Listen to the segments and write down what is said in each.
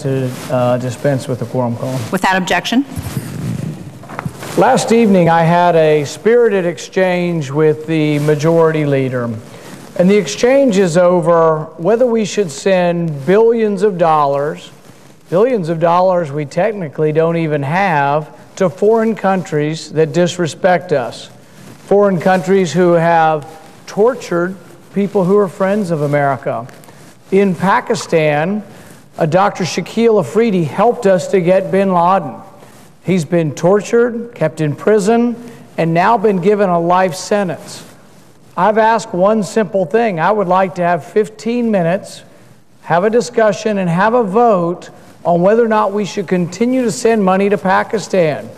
to dispense with the quorum call. Without objection. Last evening, I had a spirited exchange with the majority leader. And the exchange is over whether we should send billions of dollars we technically don't even have, to foreign countries that disrespect us. Foreign countries who have tortured people who are friends of America. In Pakistan, Dr. Shakil Afridi helped us to get bin Laden. He's been tortured, kept in prison, and now been given a life sentence. I've asked one simple thing. I would like to have 15 minutes, have a discussion, and have a vote on whether or not we should continue to send money to Pakistan.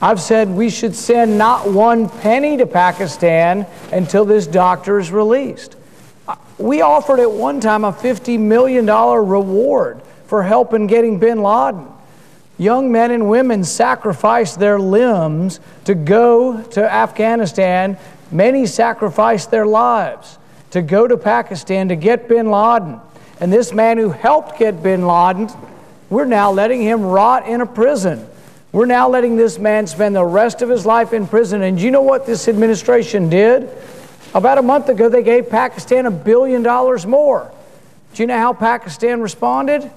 I've said we should send not one penny to Pakistan until this doctor is released. We offered at one time a $50 million reward for help in getting bin Laden. Young men and women sacrificed their limbs to go to Afghanistan. Many sacrificed their lives to go to Pakistan to get bin Laden. And this man who helped get bin Laden, we're now letting him rot in a prison. We're now letting this man spend the rest of his life in prison. And do you know what this administration did? About a month ago, they gave Pakistan $1 billion more. Do you know how Pakistan responded?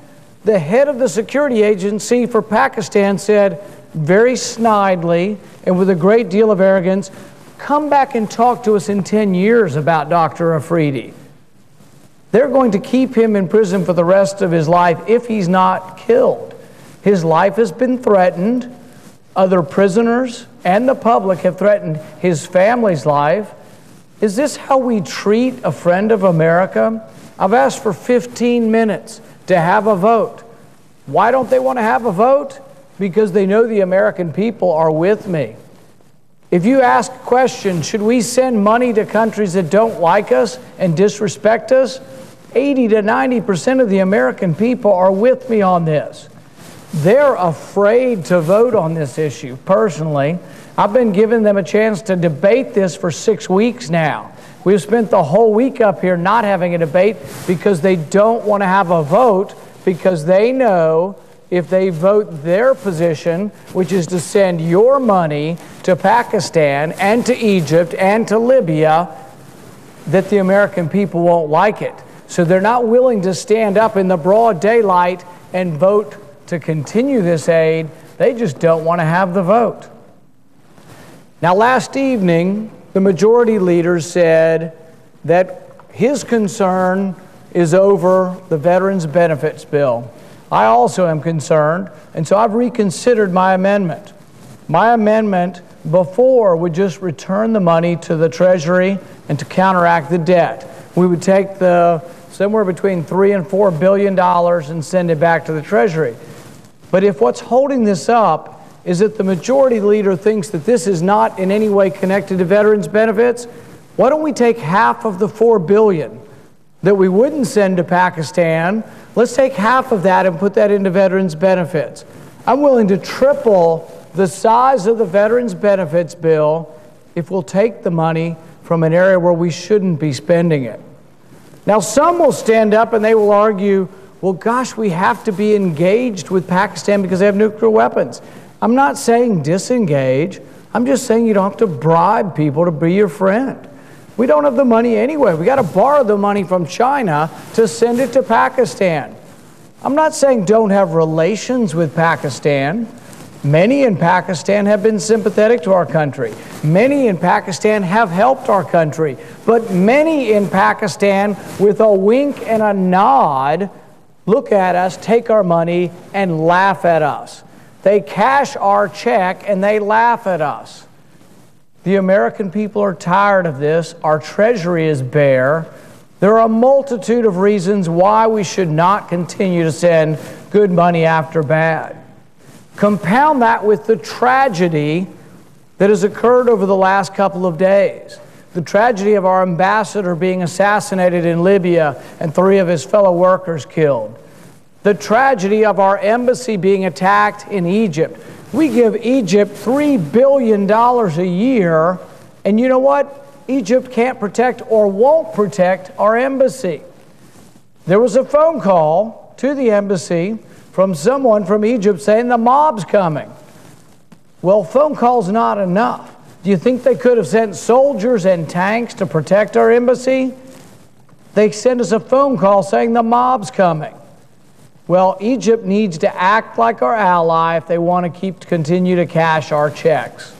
The head of the security agency for Pakistan said very snidely and with a great deal of arrogance, "Come back and talk to us in 10 years about Dr. Afridi." They're going to keep him in prison for the rest of his life if he's not killed. His life has been threatened. Other prisoners and the public have threatened his family's life. Is this how we treat a friend of America? I've asked for 15 minutes to have a vote. Why don't they want to have a vote? Because they know the American people are with me. If you ask a question, should we send money to countries that don't like us and disrespect us? 80 to 90% of the American people are with me on this. They're afraid to vote on this issue. Personally, I've been giving them a chance to debate this for 6 weeks now. We've spent the whole week up here not having a debate because they don't want to have a vote, because they know if they vote their position, which is to send your money to Pakistan and to Egypt and to Libya, that the American people won't like it. So they're not willing to stand up in the broad daylight and vote to continue this aid. They just don't want to have the vote. Now, last evening, the majority leader said that his concern is over the Veterans Benefits Bill. I also am concerned, and so I've reconsidered my amendment. My amendment before would just return the money to the Treasury and to counteract the debt. We would take somewhere between $3 and $4 billion and send it back to the Treasury. But if what's holding this up is that the majority leader thinks that this is not in any way connected to veterans benefits, why don't we take half of the $4 billion that we wouldn't send to Pakistan? Let's take half of that and put that into veterans benefits. I'm willing to triple the size of the veterans benefits bill if we'll take the money from an area where we shouldn't be spending it. Now, some will stand up and they will argue, well, gosh, we have to be engaged with Pakistan because they have nuclear weapons. I'm not saying disengage. I'm just saying you don't have to bribe people to be your friend. We don't have the money anyway. We got to borrow the money from China to send it to Pakistan. I'm not saying don't have relations with Pakistan. Many in Pakistan have been sympathetic to our country. Many in Pakistan have helped our country. But many in Pakistan, with a wink and a nod, look at us, take our money, and laugh at us. They cash our check and they laugh at us. The American people are tired of this. Our treasury is bare. There are a multitude of reasons why we should not continue to send good money after bad. Compound that with the tragedy that has occurred over the last couple of days. The tragedy of our ambassador being assassinated in Libya and 3 of his fellow workers killed. The tragedy of our embassy being attacked in Egypt. We give Egypt $3 billion a year, and you know what? Egypt can't protect or won't protect our embassy. There was a phone call to the embassy from someone from Egypt saying the mob's coming. Well, phone call's not enough. Do you think they could have sent soldiers and tanks to protect our embassy? They send us a phone call saying the mob's coming. Well, Egypt needs to act like our ally if they want to continue to cash our checks.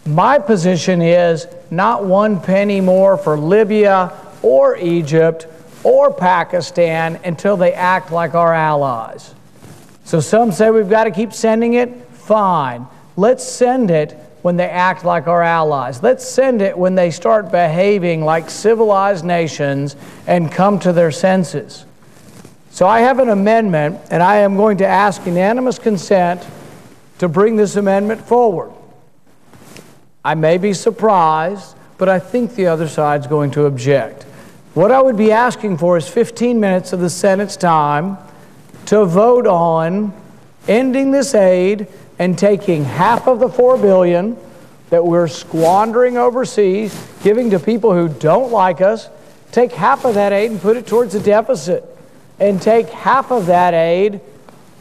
My position is not one penny more for Libya or Egypt or Pakistan until they act like our allies. So some say we've got to keep sending it. Fine. Let's send it when they act like our allies. Let's send it when they start behaving like civilized nations and come to their senses. So I have an amendment, and I am going to ask unanimous consent to bring this amendment forward. I may be surprised, but I think the other side's going to object. What I would be asking for is 15 minutes of the Senate's time to vote on ending this aid and taking half of the $4 billion that we're squandering overseas, giving to people who don't like us, take half of that aid and put it towards the deficit, and take half of that aid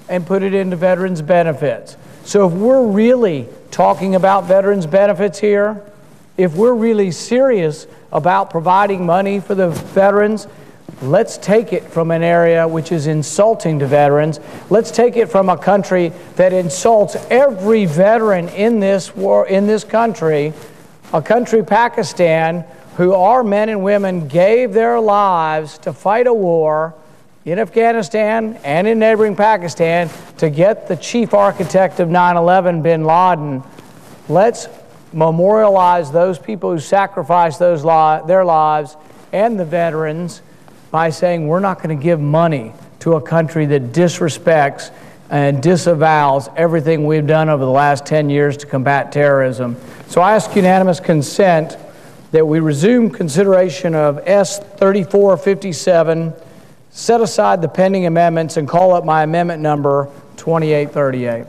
and put it into veterans' benefits. So if we're really talking about veterans' benefits here, if we're really serious about providing money for the veterans, let's take it from an area which is insulting to veterans. Let's take it from a country that insults every veteran in this war, in this country, a country, Pakistan, who our men and women gave their lives to fight a war in Afghanistan and in neighboring Pakistan to get the chief architect of 9/11, bin Laden. Let's memorialize those people who sacrificed their lives and the veterans by saying we're not going to give money to a country that disrespects and disavows everything we've done over the last 10 years to combat terrorism. So I ask unanimous consent that we resume consideration of S 3457, set aside the pending amendments, and call up my amendment number 2838.